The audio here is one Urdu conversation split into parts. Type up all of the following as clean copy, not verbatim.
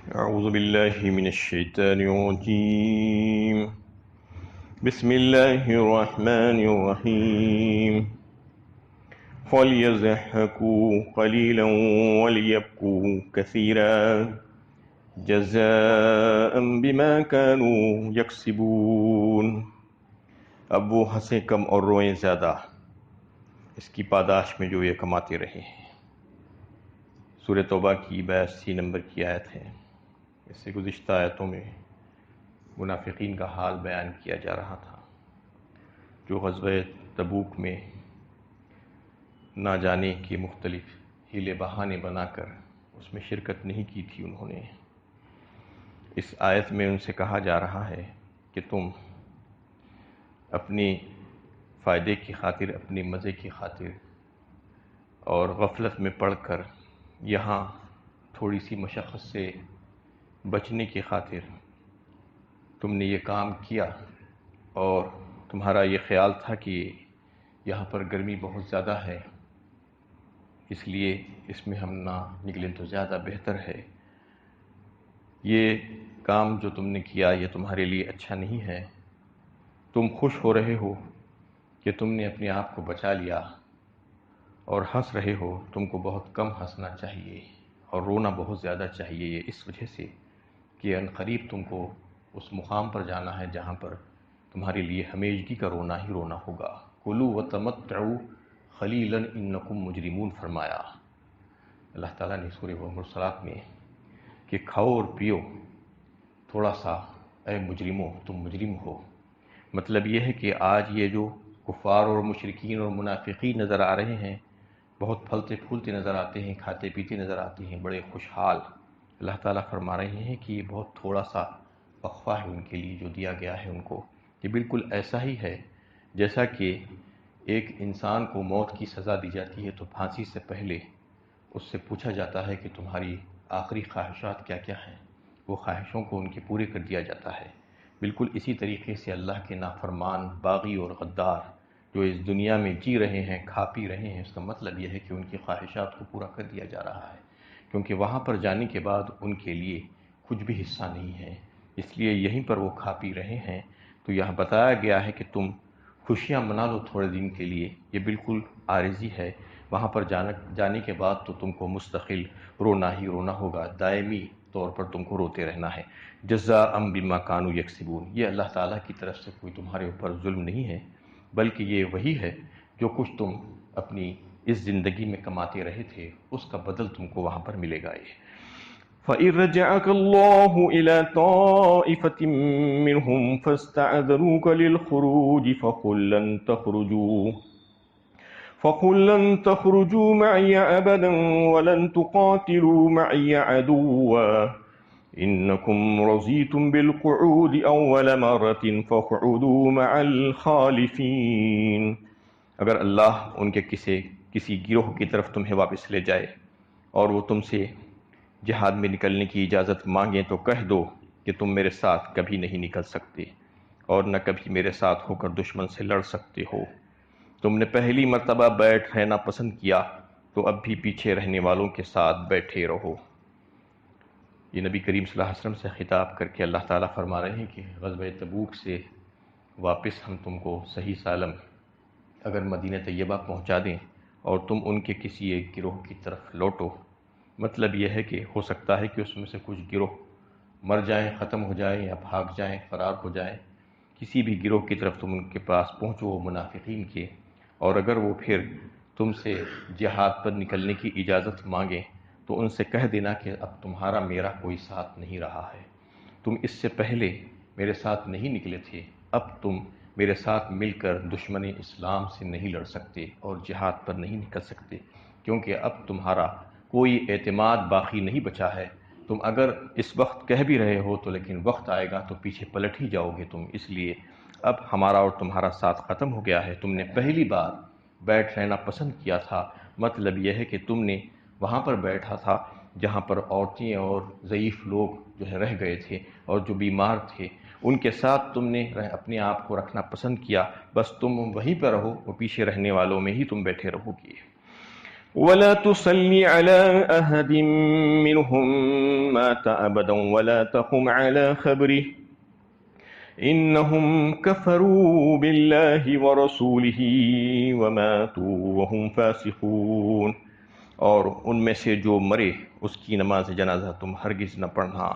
أعوذ بالله من الشيطان الرجيم. بسم الله الرحمن الرحيم. فليضحكوا قليلا وليبكوا كثيرا جزاء بما كانوا يكسبون. اب وہ ہنسیں کم اور روئیں زیادہ، اس کی پاداش میں جو یہ کماتے رہے ہیں۔ سورہ توبہ کی 82 نمبر کی آیت ہے۔ اس سے گزشتہ آیتوں میں منافقین کا حال بیان کیا جا رہا تھا، جو غزوہ تبوک میں نہ جانے کے مختلف ہیلے بہانے بنا کر اس میں شرکت نہیں کی تھی انہوں نے۔ اس آیت میں ان سے کہا جا رہا ہے کہ تم اپنے فائدے کی خاطر، اپنے مزے کی خاطر اور غفلت میں پڑ کر یہاں تھوڑی سی مشقت سے بچنے کی خاطر تم نے یہ کام کیا، اور تمہارا یہ خیال تھا کہ یہاں پر گرمی بہت زیادہ ہے، اس لیے اس میں ہم نہ نکلیں تو زیادہ بہتر ہے۔ یہ کام جو تم نے کیا یہ تمہارے لیے اچھا نہیں ہے۔ تم خوش ہو رہے ہو کہ تم نے اپنے آپ کو بچا لیا اور ہنس رہے ہو۔ تم کو بہت کم ہنسنا چاہیے اور رونا بہت زیادہ چاہیے، یہ اس وجہ سے کہ عنقریب تم کو اس مقام پر جانا ہے جہاں پر تمہارے لیے ہمیشگی کا رونا ہی رونا ہوگا۔ کلوا وتمتعوا قلیلا انکم مجرمون فرمایا اللہ تعالیٰ نے سورہ مرسلات میں کہ کھاؤ اور پیو تھوڑا سا، اے مجرموں تم مجرم ہو۔ مطلب یہ ہے کہ آج یہ جو کفار اور مشرکین اور منافقین نظر آ رہے ہیں، بہت پھلتے پھولتے نظر آتے ہیں، کھاتے پیتے نظر آتے ہیں، بڑے خوشحال، اللہ تعالیٰ فرما رہے ہیں کہ یہ بہت تھوڑا سا وقفہ ہے ان کے لیے جو دیا گیا ہے ان کو۔ یہ بالکل ایسا ہی ہے جیسا کہ ایک انسان کو موت کی سزا دی جاتی ہے تو پھانسی سے پہلے اس سے پوچھا جاتا ہے کہ تمہاری آخری خواہشات کیا کیا ہیں، وہ خواہشوں کو ان کے پورے کر دیا جاتا ہے۔ بالکل اسی طریقے سے اللہ کے نافرمان، باغی اور غدار جو اس دنیا میں جی رہے ہیں، کھا پی رہے ہیں، اس کا مطلب یہ ہے کہ ان کی خواہشات کو پورا کر دیا جا رہا ہے، کیونکہ وہاں پر جانے کے بعد ان کے لیے کچھ بھی حصہ نہیں ہے، اس لیے یہیں پر وہ کھا پی رہے ہیں۔ تو یہاں بتایا گیا ہے کہ تم خوشیاں منا لو تھوڑے دن کے لیے، یہ بالکل عارضی ہے۔ وہاں پر جانے کے بعد تو تم کو مستقل رونا ہی رونا ہوگا، دائمی طور پر تم کو روتے رہنا ہے۔ جزاء بما كانوا یکسبون، یہ اللہ تعالیٰ کی طرف سے کوئی تمہارے اوپر ظلم نہیں ہے، بلکہ یہ وہی ہے جو کچھ تم اپنی اس زندگی میں کماتے رہے تھے، اس کا بدل تم کو وہاں پر ملے گا۔ یہ فَإِن رَجَعَكَ اللَّهُ إِلَى طَائِفَةٍ مِّنْهُمْ فَاسْتَأْذَنُوكَ لِلْخُرُوجِ فَقُل لَّن تَخْرُجُوا مَعِيَ أَبَدًا وَلَن تُقَاتِلُوا مَعِيَ عَدُوًّا إِنَّكُمْ رَضِيتُم بِالْقُعُودِ أَوَّلَ مَرَّةٍ فَاقْعُدُوا مَعَ الْخَالِفِينَ۔ اگر اللہ ان کے کسی گروہ کی طرف تمہیں واپس لے جائے اور وہ تم سے جہاد میں نکلنے کی اجازت مانگیں تو کہہ دو کہ تم میرے ساتھ کبھی نہیں نکل سکتے اور نہ کبھی میرے ساتھ ہو کر دشمن سے لڑ سکتے ہو۔ تم نے پہلی مرتبہ بیٹھ رہنا پسند کیا تو اب بھی پیچھے رہنے والوں کے ساتھ بیٹھے رہو۔ یہ نبی کریم صلی اللہ علیہ وسلم سے خطاب کر کے اللہ تعالیٰ فرما رہے ہیں کہ غزوہ تبوک سے واپس ہم تم کو صحیح سالم اگر مدینہ طیبہ پہنچا دیں اور تم ان کے کسی ایک گروہ کی طرف لوٹو، مطلب یہ ہے کہ ہو سکتا ہے کہ اس میں سے کچھ گروہ مر جائیں، ختم ہو جائیں یا بھاگ جائیں، فرار ہو جائیں۔ کسی بھی گروہ کی طرف تم ان کے پاس پہنچو منافقین کے، اور اگر وہ پھر تم سے جہاد پر نکلنے کی اجازت مانگیں تو ان سے کہہ دینا کہ اب تمہارا میرا کوئی ساتھ نہیں رہا ہے، تم اس سے پہلے میرے ساتھ نہیں نکلے تھے، اب تم میرے ساتھ مل کر دشمن اسلام سے نہیں لڑ سکتے اور جہاد پر نہیں نکل سکتے، کیونکہ اب تمہارا کوئی اعتماد باقی نہیں بچا ہے۔ تم اگر اس وقت کہہ بھی رہے ہو تو لیکن وقت آئے گا تو پیچھے پلٹ ہی جاؤ گے تم، اس لیے اب ہمارا اور تمہارا ساتھ ختم ہو گیا ہے۔ تم نے پہلی بار بیٹھ رہنا پسند کیا تھا، مطلب یہ ہے کہ تم نے وہاں پر بیٹھا تھا جہاں پر عورتیں اور ضعیف لوگ جو ہے رہ گئے تھے اور جو بیمار تھے، ان کے ساتھ تم نے اپنے آپ کو رکھنا پسند کیا، بس تم وہیں پہ رہو، وہ پیچھے رہنے والوں میں ہی تم بیٹھے رہو گے۔ ولا تصل على أحد منهم مات أبدا ولا تقم على خبره إنهم كفروا بالله ورسوله وماتوا وهم فاسقون۔ اور ان میں سے جو مرے اس کی نماز جنازہ تم ہرگز نہ پڑھنا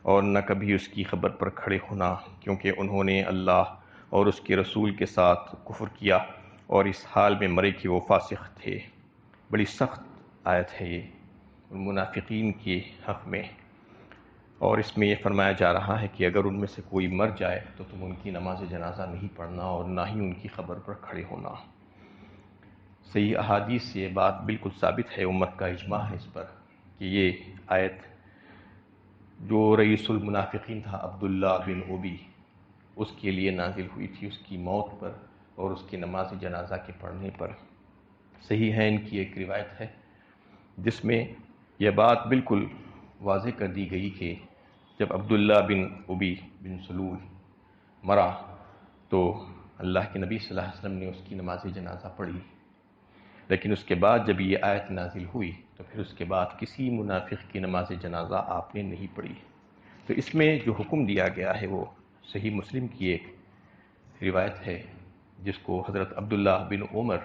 اور نہ کبھی اس کی خبر پر کھڑے ہونا، کیونکہ انہوں نے اللہ اور اس کے رسول کے ساتھ کفر کیا اور اس حال میں مرے کہ وہ فاسق تھے۔ بڑی سخت آیت ہے یہ ان منافقین کے حق میں، اور اس میں یہ فرمایا جا رہا ہے کہ اگر ان میں سے کوئی مر جائے تو تم ان کی نماز جنازہ نہیں پڑھنا اور نہ ہی ان کی خبر پر کھڑے ہونا۔ صحیح احادیث سے یہ بات بالکل ثابت ہے، امت کا اجماع ہے اس پر کہ یہ آیت جو رئیس المنافقین تھا عبداللہ بن ابی، اس کے لیے نازل ہوئی تھی، اس کی موت پر اور اس کی نماز جنازہ کے پڑھنے پر۔ صحیح ہے ان کی ایک روایت ہے جس میں یہ بات بالکل واضح کر دی گئی کہ جب عبداللہ بن ابی بن سلول مرا تو اللہ کے نبی صلی اللہ علیہ وسلم نے اس کی نماز جنازہ پڑھی، لیکن اس کے بعد جب یہ آیت نازل ہوئی تو پھر اس کے بعد کسی منافق کی نماز جنازہ آپ نے نہیں پڑھی۔ تو اس میں جو حکم دیا گیا ہے وہ صحیح مسلم کی ایک روایت ہے جس کو حضرت عبداللہ بن عمر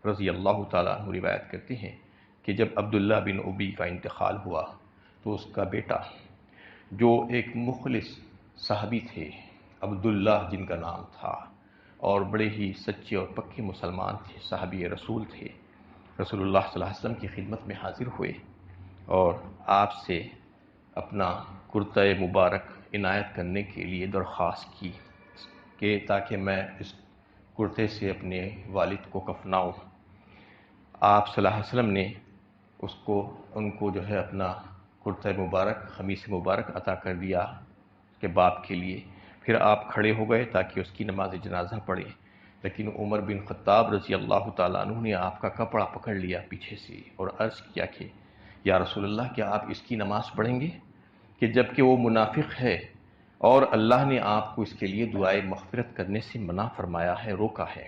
رضی اللہ تعالیٰ عنہ روایت کرتے ہیں کہ جب عبداللہ بن ابی کا انتقال ہوا تو اس کا بیٹا جو ایک مخلص صحابی تھے، عبداللہ جن کا نام تھا، اور بڑے ہی سچے اور پکے مسلمان تھے، صحابی رسول تھے، رسول اللہ صلی اللہ علیہ وسلم کی خدمت میں حاضر ہوئے اور آپ سے اپنا کرتہ مبارک عنایت کرنے کے لیے درخواست کی کہ تاکہ میں اس کرتے سے اپنے والد کو کفناؤں۔ آپ صلی اللہ علیہ وسلم نے ان کو جو ہے اپنا کرتہ مبارک، قمیص مبارک عطا کر دیا اس کے باپ کے لیے۔ پھر آپ کھڑے ہو گئے تاکہ اس کی نماز جنازہ پڑھیں، لیکن عمر بن خطاب رضی اللہ تعالیٰ عنہ نے آپ کا کپڑا پکڑ لیا پیچھے سے اور عرض کیا کہ یا رسول اللہ کیا آپ اس کی نماز پڑھیں گے کہ جب کہ وہ منافق ہے اور اللہ نے آپ کو اس کے لیے دعائے مغفرت کرنے سے منع فرمایا ہے، روکا ہے۔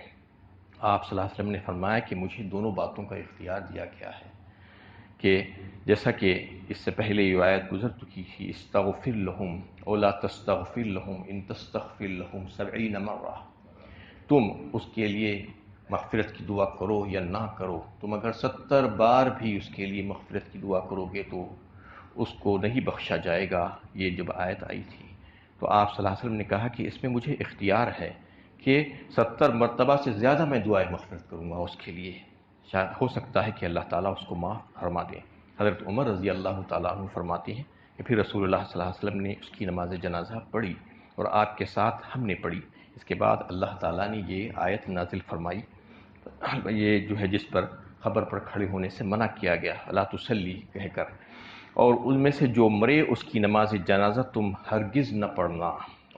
آپ صلی اللہ علیہ وسلم نے فرمایا کہ مجھے دونوں باتوں کا اختیار دیا گیا ہے کہ جیسا کہ اس سے پہلے یہ آیت گزر چکی تھی، استغفر لہم او لا تستغفر لہم ان تستغفر لہم 70 مرہ، تم اس کے لیے مغفرت کی دعا کرو یا نہ کرو، تم اگر 70 بار بھی اس کے لیے مغفرت کی دعا کرو گے تو اس کو نہیں بخشا جائے گا۔ یہ جب آیت آئی تھی تو آپ صلی اللہ علیہ وسلم نے کہا کہ اس میں مجھے اختیار ہے کہ 70 مرتبہ سے زیادہ میں دعائے مغفرت کروں گا اس کے لیے، شاید ہو سکتا ہے کہ اللہ تعالیٰ اس کو معاف فرما دے۔ حضرت عمر رضی اللہ تعالیٰ عنہ فرماتے ہیں کہ پھر رسول اللہ صلی اللہ علیہ وسلم نے اس کی نماز جنازہ پڑھی اور آپ کے ساتھ ہم نے پڑھی۔ اس کے بعد اللہ تعالیٰ نے یہ آیت نازل فرمائی، یہ جو ہے جس پر خبر پر کھڑے ہونے سے منع کیا گیا، لا تصلی کہہ کر، اور ان میں سے جو مرے اس کی نماز جنازہ تم ہرگز نہ پڑھنا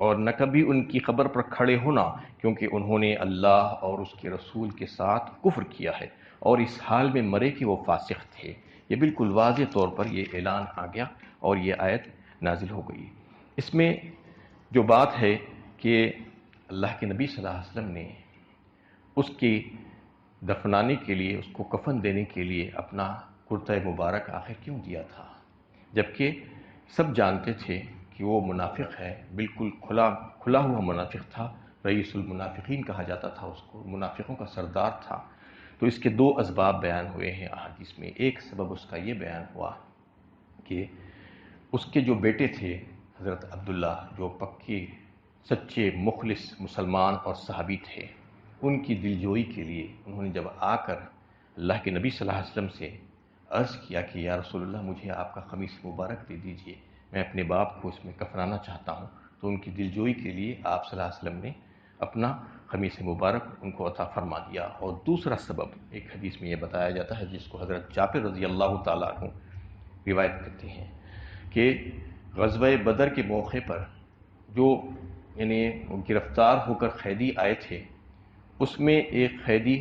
اور نہ کبھی ان کی خبر پر کھڑے ہونا، کیونکہ انہوں نے اللہ اور اس کے رسول کے ساتھ کفر کیا ہے اور اس حال میں مرے کہ وہ فاسق تھے۔ یہ بالکل واضح طور پر یہ اعلان آ گیا اور یہ آیت نازل ہو گئی۔ اس میں جو بات ہے کہ اللہ کے نبی صلی اللہ علیہ وسلم نے اس کی دفنانے کے لیے، اس کو کفن دینے کے لیے اپنا کرتہ مبارک آخر کیوں دیا تھا، جبکہ سب جانتے تھے کہ وہ منافق ہے، بالکل کھلا ہوا منافق تھا، رئیس المنافقین کہا جاتا تھا اس کو، منافقوں کا سردار تھا۔ تو اس کے 2 اسباب بیان ہوئے ہیں احادیث میں۔ ایک سبب اس کا یہ بیان ہوا کہ اس کے جو بیٹے تھے حضرت عبداللہ، جو پکے سچے مخلص مسلمان اور صحابی تھے، ان کی دلجوئی کے لیے انہوں نے جب آ کر اللہ کے نبی صلی اللہ علیہ وسلم سے عرض کیا کہ یا رسول اللہ مجھے آپ کا قمیص مبارک دے دیجئے، میں اپنے باپ کو اس میں کفنانا چاہتا ہوں، تو ان کی دلجوئی کے لیے آپ صلی اللہ علیہ وسلم نے اپنا قمیص مبارک ان کو عطا فرما دیا۔ اور دوسرا سبب ایک حدیث میں یہ بتایا جاتا ہے جس کو حضرت جابر رضی اللہ تعالیٰ عنہ روایت کرتے ہیں کہ غزوہ بدر کے موقع پر جو یعنی گرفتار ہو کر قیدی آئے تھے، اس میں ایک قیدی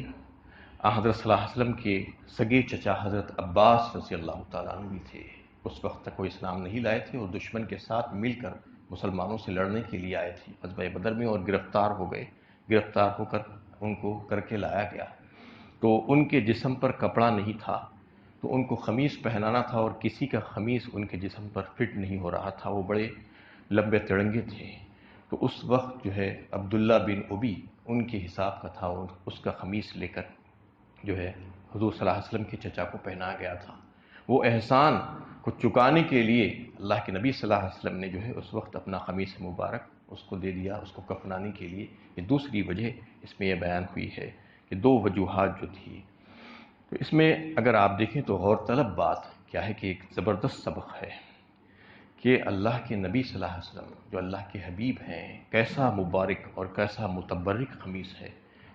حضرت صلی اللہ علیہ وسلم کے سگے چچا حضرت عباس رضی اللہ تعالیٰ عنہ بھی تھے۔ اس وقت تک وہ اسلام نہیں لائے تھے اور دشمن کے ساتھ مل کر مسلمانوں سے لڑنے کے لیے آئے تھے غزوہ بدر میں، اور گرفتار ہو گئے۔ گرفتار ہو کر ان کو کر کے لایا گیا تو ان کے جسم پر کپڑا نہیں تھا، تو ان کو خمیص پہنانا تھا اور کسی کا خمیص ان کے جسم پر فٹ نہیں ہو رہا تھا، وہ بڑے لمبے تڑنگے تھے۔ تو اس وقت جو ہے عبداللہ بن ابی ان کے حساب کا تھا، اور اس کا خمیص لے کر جو ہے حضور صلی اللہ علیہ وسلم کے چچا کو پہنایا گیا تھا۔ وہ احسان کو چکانے کے لیے اللہ کے نبی صلی اللہ علیہ وسلم نے جو ہے اس وقت اپنا خمیص مبارک اس کو دے دیا، اس کو کفنانے کے لیے۔ یہ دوسری وجہ اس میں یہ بیان ہوئی ہے کہ دو وجوہات جو تھی۔ تو اس میں اگر آپ دیکھیں تو غور طلب بات کیا ہے کہ ایک زبردست سبق ہے کہ اللہ کے نبی صلی اللہ علیہ وسلم جو اللہ کے حبیب ہیں، کیسا مبارک اور کیسا متبرک خمیص ہے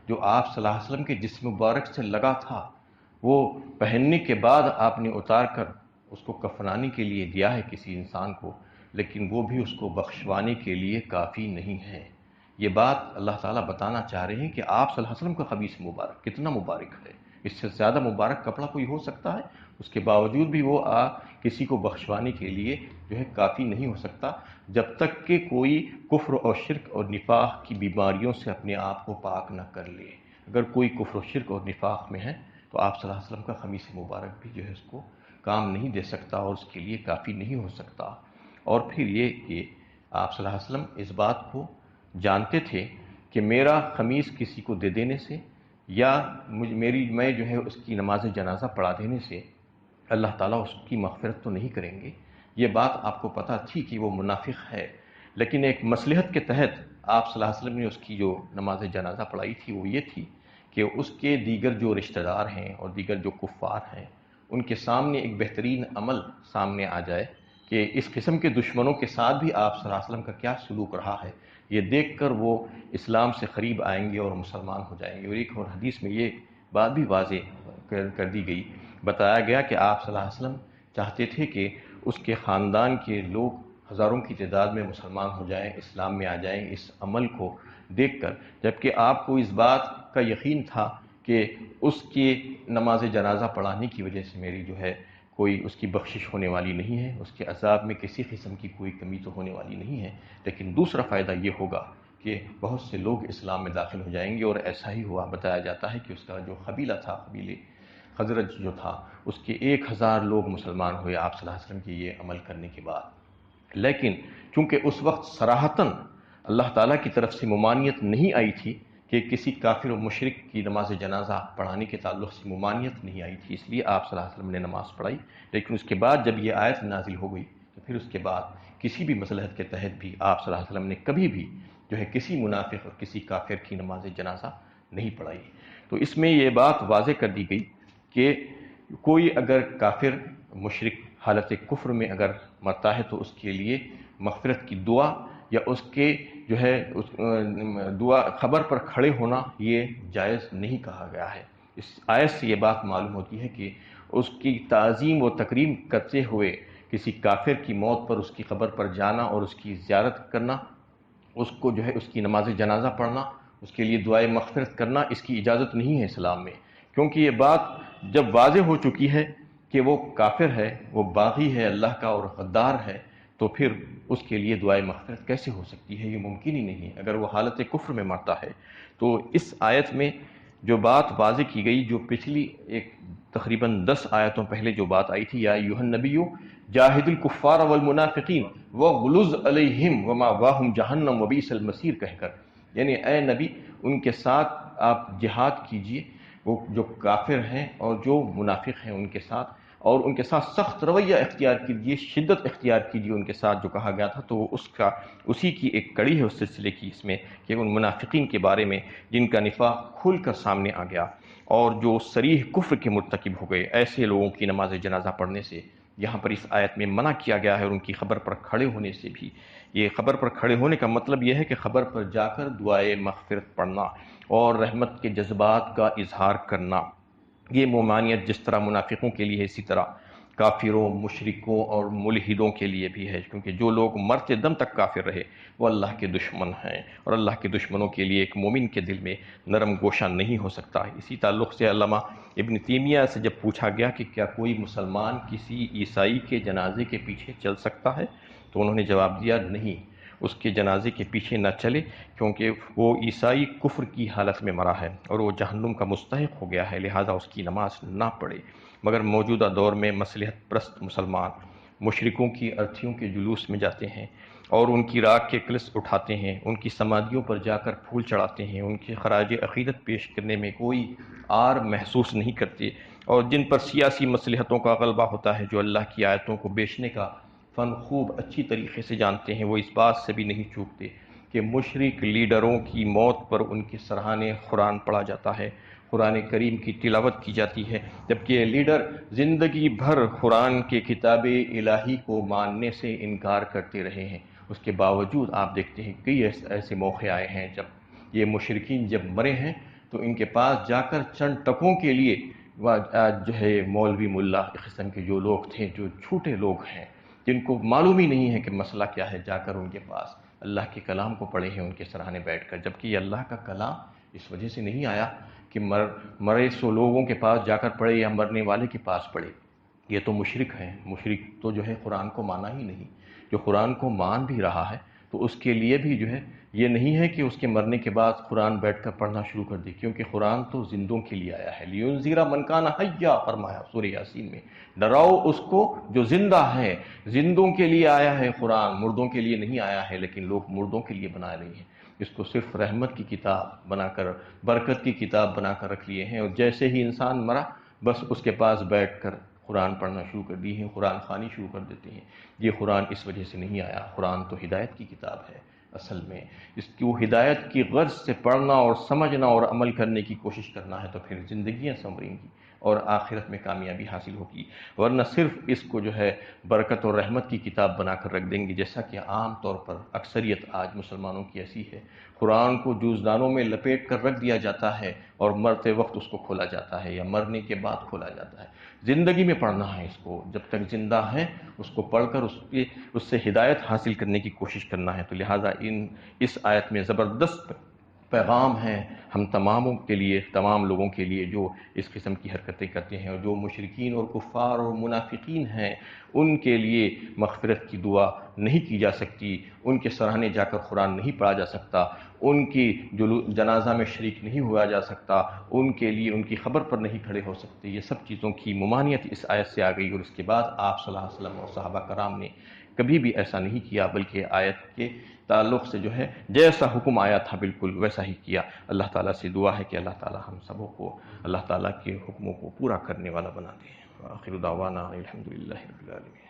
جو آپ صلی اللہ علیہ وسلم کے جسم مبارک سے لگا تھا، وہ پہننے کے بعد آپ نے اتار کر اس کو کفنانے کے لیے دیا ہے کسی انسان کو، لیکن وہ بھی اس کو بخشوانے کے لیے کافی نہیں ہے۔ یہ بات اللہ تعالیٰ بتانا چاہ رہے ہیں کہ آپ صلی اللہ علیہ وسلم کا خمیص مبارک کتنا مبارک ہے، اس سے زیادہ مبارک کپڑا کوئی ہو سکتا ہے؟ اس کے باوجود بھی وہ کسی کو بخشوانے کے لیے جو ہے کافی نہیں ہو سکتا، جب تک کہ کوئی کفر اور شرک اور نفاق کی بیماریوں سے اپنے آپ کو پاک نہ کر لے۔ اگر کوئی کفر و شرک اور نفاق میں ہے تو آپ صلی اللہ علیہ وسلم کا خمیص مبارک بھی جو ہے اس کو کام نہیں دے سکتا اور اس کے لیے کافی نہیں ہو سکتا۔ اور پھر یہ کہ آپ صلی اللہ علیہ وسلم اس بات کو جانتے تھے کہ میرا خمیص کسی کو دے دینے سے یا میں جو ہے اس کی نماز جنازہ پڑھا دینے سے اللہ تعالیٰ اس کی مغفرت تو نہیں کریں گے۔ یہ بات آپ کو پتہ تھی کہ وہ منافق ہے، لیکن ایک مصلحت کے تحت آپ صلی اللہ علیہ وسلم نے اس کی جو نماز جنازہ پڑھائی تھی وہ یہ تھی کہ اس کے دیگر جو رشتہ دار ہیں اور دیگر جو کفار ہیں ان کے سامنے ایک بہترین عمل سامنے آ جائے کہ اس قسم کے دشمنوں کے ساتھ بھی آپ صلی اللہ علیہ وسلم کا کیا سلوک رہا ہے، یہ دیکھ کر وہ اسلام سے قریب آئیں گے اور مسلمان ہو جائیں گے۔ اور ایک اور حدیث میں یہ بات بھی واضح کر دی گئی، بتایا گیا کہ آپ صلی اللہ علیہ وسلم چاہتے تھے کہ اس کے خاندان کے لوگ ہزاروں کی تعداد میں مسلمان ہو جائیں، اسلام میں آ جائیں اس عمل کو دیکھ کر، جبکہ آپ کو اس بات کا یقین تھا کہ اس کی نماز جنازہ پڑھانے کی وجہ سے میری جو ہے کوئی اس کی بخشش ہونے والی نہیں ہے، اس کے عذاب میں کسی قسم کی کوئی کمی تو ہونے والی نہیں ہے، لیکن دوسرا فائدہ یہ ہوگا کہ بہت سے لوگ اسلام میں داخل ہو جائیں گے۔ اور ایسا ہی ہوا، بتایا جاتا ہے کہ اس کا جو قبیلہ تھا، قبیلے خزرج جو تھا، اس کے 1000 لوگ مسلمان ہوئے آپ صلی اللہ علیہ وسلم کے یہ عمل کرنے کے بعد۔ لیکن چونکہ اس وقت صراحتاً اللہ تعالیٰ کی طرف سے ممانعت نہیں آئی تھی کہ کسی کافر و مشرک کی نماز جنازہ پڑھانے کے تعلق سے ممانعت نہیں آئی تھی، اس لیے آپ صلی اللہ علیہ وسلم نے نماز پڑھائی۔ لیکن اس کے بعد جب یہ آیت نازل ہو گئی تو پھر اس کے بعد کسی بھی مصلحت کے تحت بھی آپ صلی اللہ علیہ وسلم نے کبھی بھی جو ہے کسی منافق اور کسی کافر کی نماز جنازہ نہیں پڑھائی۔ تو اس میں یہ بات واضح کر دی گئی کہ کوئی اگر کافر مشرک حالت کفر میں اگر مرتا ہے تو اس کے لیے مغفرت کی دعا یا اس کے جو ہے دعا خبر پر کھڑے ہونا یہ جائز نہیں کہا گیا ہے۔ اس آیت سے یہ بات معلوم ہوتی ہے کہ اس کی تعظیم و تکریم کرتے ہوئے کسی کافر کی موت پر اس کی قبر پر جانا اور اس کی زیارت کرنا، اس کو جو ہے اس کی نماز جنازہ پڑھنا، اس کے لیے دعائے مغفرت کرنا، اس کی اجازت نہیں ہے اسلام میں، کیونکہ یہ بات جب واضح ہو چکی ہے کہ وہ کافر ہے، وہ باغی ہے اللہ کا اور غدار ہے، تو پھر اس کے لیے دعائے مغفرت کیسے ہو سکتی ہے؟ یہ ممکن ہی نہیں ہے اگر وہ حالت کفر میں مرتا ہے۔ تو اس آیت میں جو بات واضح کی گئی، جو پچھلی ایک تقریباً 10 آیتوں پہلے جو بات آئی تھی، یا ایھا النبی جاہد الکفار والمنافقین وغلظ علیہم ومأواہم جہنم وبئس المصیر کہہ کر، یعنی اے نبی ان کے ساتھ آپ جہاد کیجئے، وہ جو کافر ہیں اور جو منافق ہیں ان کے ساتھ، اور ان کے ساتھ سخت رویہ اختیار کیجیے، شدت اختیار کیجیے ان کے ساتھ جو کہا گیا تھا، تو اسی کی ایک کڑی ہے اس سلسلے کی اس میں کہ ان منافقین کے بارے میں جن کا نفاق کھل کر سامنے آ گیا اور جو صریح کفر کے مرتکب ہو گئے، ایسے لوگوں کی نماز جنازہ پڑھنے سے یہاں پر اس آیت میں منع کیا گیا ہے، اور ان کی قبر پر کھڑے ہونے سے بھی۔ یہ قبر پر کھڑے ہونے کا مطلب یہ ہے کہ قبر پر جا کر دعائے مغفرت پڑھنا اور رحمت کے جذبات کا اظہار کرنا۔ یہ ممانعت جس طرح منافقوں کے لیے ہے، اسی طرح کافروں، مشرکوں اور ملحدوں کے لیے بھی ہے، کیونکہ جو لوگ مرتے دم تک کافر رہے وہ اللہ کے دشمن ہیں، اور اللہ کے دشمنوں کے لیے ایک مومن کے دل میں نرم گوشہ نہیں ہو سکتا۔ اسی تعلق سے علامہ ابن تیمیہ سے جب پوچھا گیا کہ کیا کوئی مسلمان کسی عیسائی کے جنازے کے پیچھے چل سکتا ہے، تو انہوں نے جواب دیا نہیں، اس کے جنازے کے پیچھے نہ چلے، کیونکہ وہ عیسائی کفر کی حالت میں مرا ہے اور وہ جہنم کا مستحق ہو گیا ہے، لہٰذا اس کی نماز نہ پڑھے۔ مگر موجودہ دور میں مصلحت پرست مسلمان مشرکوں کی ارتھیوں کے جلوس میں جاتے ہیں اور ان کی راکھ کے کلس اٹھاتے ہیں، ان کی سمادھیوں پر جا کر پھول چڑھاتے ہیں، ان کے خراج عقیدت پیش کرنے میں کوئی آر محسوس نہیں کرتے، اور جن پر سیاسی مصلحتوں کا غلبہ ہوتا ہے، جو اللہ کی آیتوں کو بیچنے کا فن خوب اچھی طریقے سے جانتے ہیں، وہ اس بات سے بھی نہیں چوکتے کہ مشرک لیڈروں کی موت پر ان کے سرہانے قرآن پڑھا جاتا ہے، قرآن کریم کی تلاوت کی جاتی ہے، جبکہ یہ لیڈر زندگی بھر قرآن کے کتاب الہی کو ماننے سے انکار کرتے رہے ہیں۔ اس کے باوجود آپ دیکھتے ہیں کئی ایسے موقع آئے ہیں جب یہ مشرکین جب مرے ہیں تو ان کے پاس جا کر چند ٹکوں کے لیے جو ہے مولوی ملا قسم کے جو لوگ تھے، جو چھوٹے لوگ ہیں، جن کو معلوم ہی نہیں ہے کہ مسئلہ کیا ہے، جا کر ان کے پاس اللہ کے کلام کو پڑھے ہیں ان کے سراہنے بیٹھ کر، جبکہ یہ اللہ کا کلام اس وجہ سے نہیں آیا کہ مرے سو لوگوں کے پاس جا کر پڑھے یا مرنے والے کے پاس پڑھے۔ یہ تو مشرک ہیں، مشرک تو جو ہے قرآن کو مانا ہی نہیں، جو قرآن کو مان بھی رہا ہے تو اس کے لیے بھی جو ہے یہ نہیں ہے کہ اس کے مرنے کے بعد قرآن بیٹھ کر پڑھنا شروع کر دے، کیونکہ قرآن تو زندوں کے لیے آیا ہے۔ لِيُنذِرَ مَن كَانَ حَيًّا فرمایا سورہ یاسین میں، ڈراؤ اس کو جو زندہ ہے، زندوں کے لیے آیا ہے قرآن، مردوں کے لیے نہیں آیا ہے، لیکن لوگ مردوں کے لیے بنا رہے ہیں، اس کو صرف رحمت کی کتاب بنا کر، برکت کی کتاب بنا کر رکھ لیے ہیں، اور جیسے ہی انسان مرا بس اس کے پاس بیٹھ کر قرآن پڑھنا شروع کر دی ہیں، قرآن خوانی شروع کر دیتے ہیں۔ یہ قرآن اس وجہ سے نہیں آیا، قرآن تو ہدایت کی کتاب ہے، اصل میں اس کو ہدایت کی غرض سے پڑھنا اور سمجھنا اور عمل کرنے کی کوشش کرنا ہے تو پھر زندگیاں سنوریں گی اور آخرت میں کامیابی حاصل ہوگی، ورنہ صرف اس کو جو ہے برکت اور رحمت کی کتاب بنا کر رکھ دیں گے، جیسا کہ عام طور پر اکثریت آج مسلمانوں کی ایسی ہے۔ قرآن کو جوزدانوں میں لپیٹ کر رکھ دیا جاتا ہے اور مرتے وقت اس کو کھولا جاتا ہے یا مرنے کے بعد کھولا جاتا ہے۔ زندگی میں پڑھنا ہے اس کو، جب تک زندہ ہے اس کو پڑھ کر اس سے ہدایت حاصل کرنے کی کوشش کرنا ہے۔ تو لہٰذا اس آیت میں زبردست پیغام ہے ہم تماموں کے لیے، تمام لوگوں کے لیے جو اس قسم کی حرکتیں کرتے ہیں، اور جو مشرکین اور کفار اور منافقین ہیں ان کے لیے مغفرت کی دعا نہیں کی جا سکتی، ان کے سراہنے جا کر قرآن نہیں پڑھا جا سکتا، ان کی جنازہ میں شریک نہیں ہوا جا سکتا، ان کے لیے ان کی خبر پر نہیں کھڑے ہو سکتے۔ یہ سب چیزوں کی ممانعت اس آیت سے آ گئی، اور اس کے بعد آپ صلی اللہ علیہ وسلم اور صحابہ کرام نے کبھی بھی ایسا نہیں کیا، بلکہ آیت کے تعلق سے جو ہے جیسا حکم آیا تھا بالکل ویسا ہی کیا۔ اللہ تعالیٰ سے دعا ہے کہ اللہ تعالیٰ ہم سبوں کو اللہ تعالیٰ کے حکموں کو پورا کرنے والا بنا دے۔ آخر دعوانا الحمدللہ رب العالمین۔